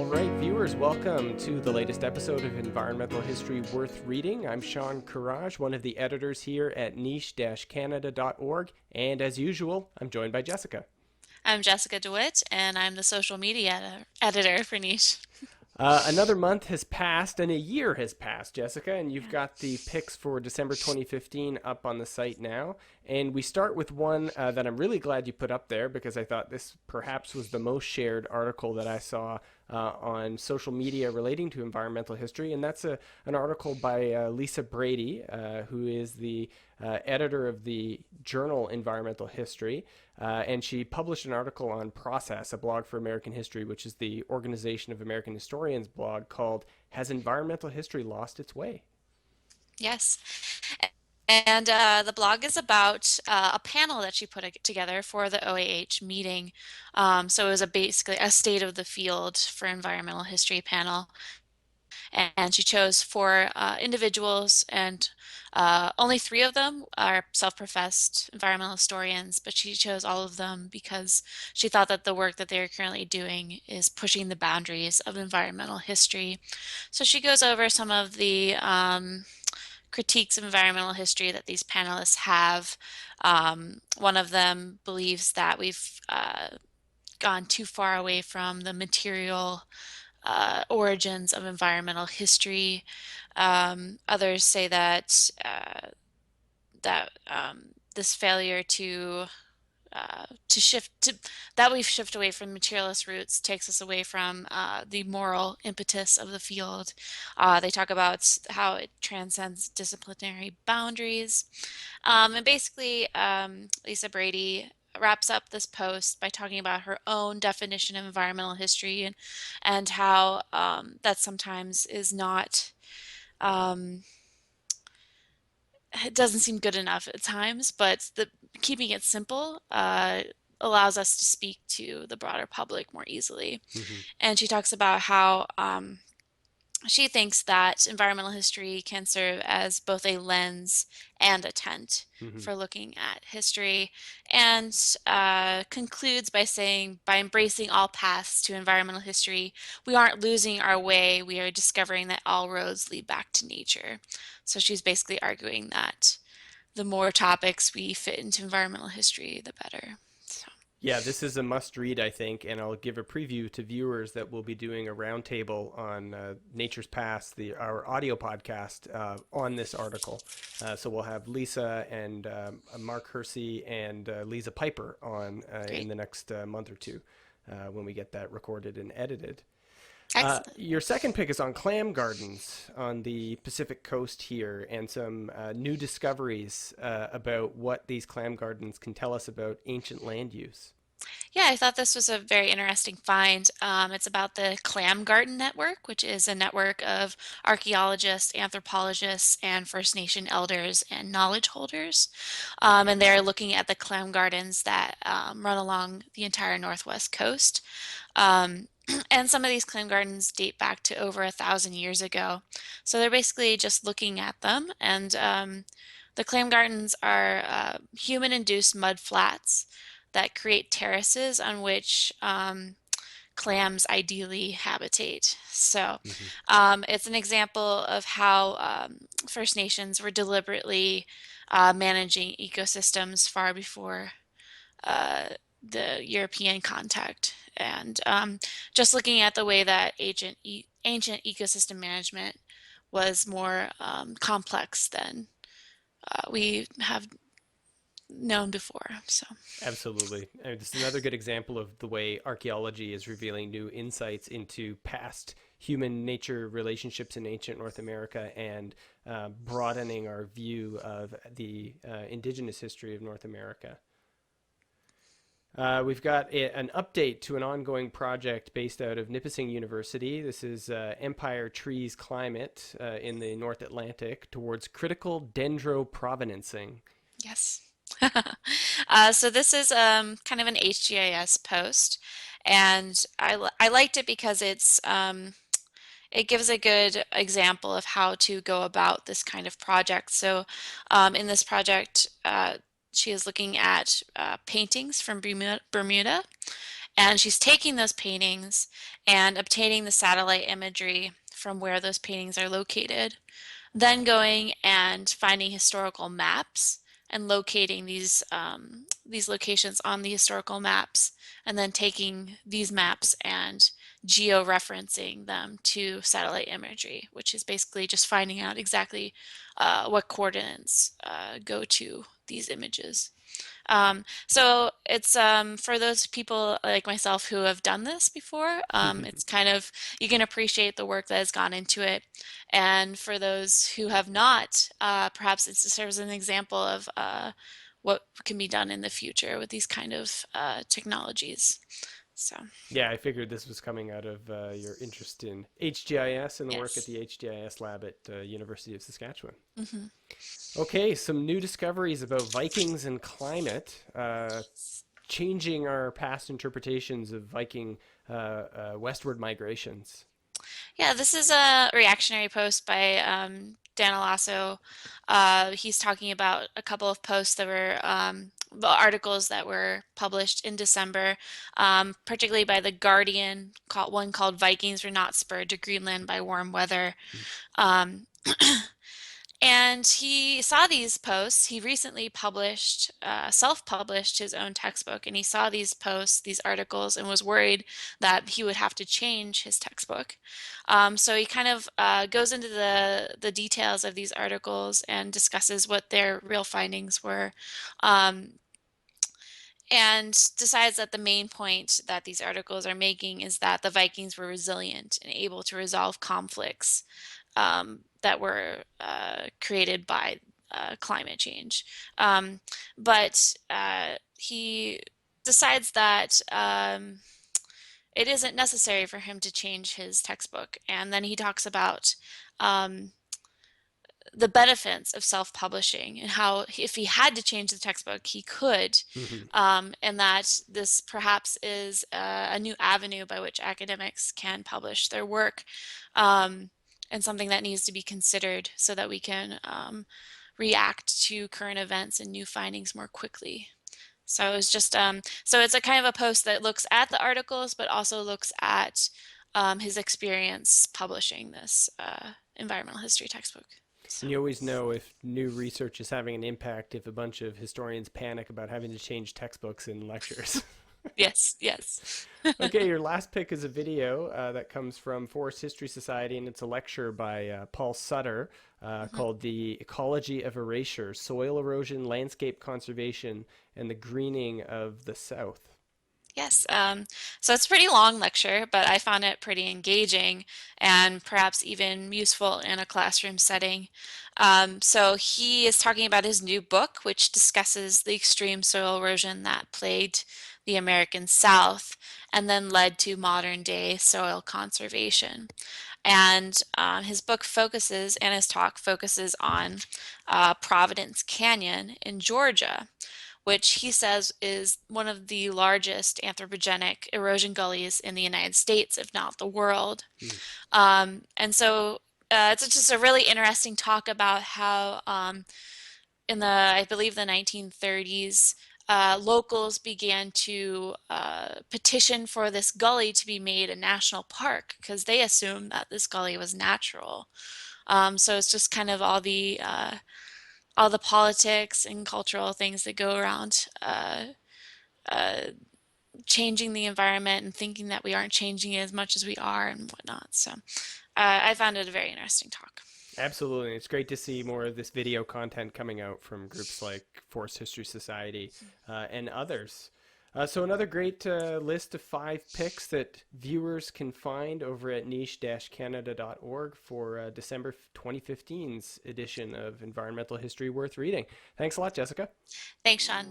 All right, viewers, welcome to the latest episode of Environmental History Worth Reading. I'm Sean Courage, one of the editors here at niche-canada.org, and as usual, I'm joined by Jessica. I'm Jessica DeWitt, and I'm the social media editor for Niche. Another month has passed and a year has passed, Jessica, and you've Yeah. got the picks for December 2015 up on the site now. And we start with one that I'm really glad you put up there because I thought this perhaps was the most shared article that I saw on social media relating to environmental history. And that's an article by Lisa Brady, who is the editor of the journal Environmental History. And she published an article on Process, a blog for American history, which is the Organization of American Historians blog, called Has Environmental History Lost Its Way? Yes. And the blog is about a panel that she put together for the OAH meeting. So it was basically a state of the field for environmental history panel. And she chose four individuals, and only three of them are self-professed environmental historians, but she chose all of them because she thought that the work that they are currently doing is pushing the boundaries of environmental history. So she goes over some of the critiques of environmental history that these panelists have. One of them believes that we've gone too far away from the material origins of environmental history. Others say that this failure to shift to that we shift away from materialist roots takes us away from the moral impetus of the field. They talk about how it transcends disciplinary boundaries. And basically, Lisa Brady wraps up this post by talking about her own definition of environmental history and how that sometimes is not, um, it doesn't seem good enough at times, but keeping it simple allows us to speak to the broader public more easily. Mm-hmm. And she talks about how she thinks that environmental history can serve as both a lens and a tent Mm-hmm. for looking at history, and concludes by saying, by embracing all paths to environmental history, we aren't losing our way, we are discovering that all roads lead back to nature. So she's basically arguing that the more topics we fit into environmental history, the better. So, Yeah, this is a must read, I think, and I'll give a preview to viewers that we'll be doing a roundtable on Nature's Past, our audio podcast, on this article. So we'll have Lisa and Mark Hersey and Lisa Piper on in great. the next month or two when we get that recorded and edited. Excellent. Your second pick is on clam gardens on the Pacific coast here, and some new discoveries about what these clam gardens can tell us about ancient land use. Yeah, I thought this was a very interesting find. It's about the Clam Garden Network, which is a network of archaeologists, anthropologists, and First Nation elders and knowledge holders. And they're looking at the clam gardens that run along the entire Northwest coast. Um, and some of these clam gardens date back to over 1,000 years ago. So they're basically just looking at them. And the clam gardens are human-induced mud flats that create terraces on which clams ideally habitate. So Mm-hmm. it's an example of how First Nations were deliberately managing ecosystems far before uh, the European contact. And just looking at the way that ancient ecosystem management was more complex than we have known before. So. Absolutely. This is another good example of the way archaeology is revealing new insights into past human nature relationships in ancient North America and broadening our view of the indigenous history of North America. We've got an update to an ongoing project based out of Nipissing University. This is Empire Trees Climate in the North Atlantic towards critical dendroprovenancing. Yes. So this is kind of an HGIS post, and I liked it because it gives a good example of how to go about this kind of project. So in this project, she is looking at paintings from Bermuda, And she's taking those paintings and obtaining the satellite imagery from where those paintings are located, then going and finding historical maps and locating these locations on the historical maps, and then taking these maps and geo-referencing them to satellite imagery, which is basically just finding out exactly what coordinates go to these images. So it's for those people like myself who have done this before, it's kind of, you can appreciate the work that has gone into it. And for those who have not, perhaps it serves as an example of what can be done in the future with these kind of technologies. So, Yeah, I figured this was coming out of your interest in HGIS and the work at yes. the HGIS lab at University of Saskatchewan. Hmm. Okay, some new discoveries about Vikings and climate, changing our past interpretations of Viking westward migrations. Yeah, this is a reactionary post by Dan Alasso. He's talking about a couple of posts that were the articles that were published in December, particularly by The Guardian, one called Vikings Were Not Spurred to Greenland by Warm Weather. Um, and he saw these posts. He recently published, self-published his own textbook, and he saw these posts, these articles, and was worried that he would have to change his textbook. So he kind of goes into the details of these articles and discusses what their real findings were. Um, and decides that the main point that these articles are making is that the Vikings were resilient and able to resolve conflicts that were created by climate change. But he decides that it isn't necessary for him to change his textbook. And then he talks about um, the benefits of self-publishing and how if he had to change the textbook, he could, and that this perhaps is a new avenue by which academics can publish their work, and something that needs to be considered so that we can react to current events and new findings more quickly. So it's just so it's a kind of a post that looks at the articles, but also looks at his experience publishing this environmental history textbook. So. And you always know if new research is having an impact if a bunch of historians panic about having to change textbooks in lectures. Yes, yes. Okay, your last pick is a video that comes from Forest History Society, and it's a lecture by Paul Sutter Mhm. called The Ecology of Erasure, Soil Erosion, Landscape Conservation, and the Greening of the South. Yes. So it's a pretty long lecture, but I found it pretty engaging and perhaps even useful in a classroom setting. So he is talking about his new book, which discusses the extreme soil erosion that plagued the American South and then led to modern day soil conservation. And his book focuses, and his talk focuses on Providence Canyon in Georgia, which he says is one of the largest anthropogenic erosion gullies in the United States, if not the world. Hmm. And so it's just a really interesting talk about how in the, I believe, the 1930s, locals began to petition for this gully to be made a national park because they assumed that this gully was natural. So it's just kind of all the politics and cultural things that go around uh, changing the environment and thinking that we aren't changing it as much as we are and whatnot. So I found it a very interesting talk. Absolutely. It's great to see more of this video content coming out from groups like Forest History Society and others. So another great list of 5 picks that viewers can find over at niche-canada.org for December 2015's edition of Environmental History Worth Reading. Thanks a lot, Jessica. Thanks, Sean.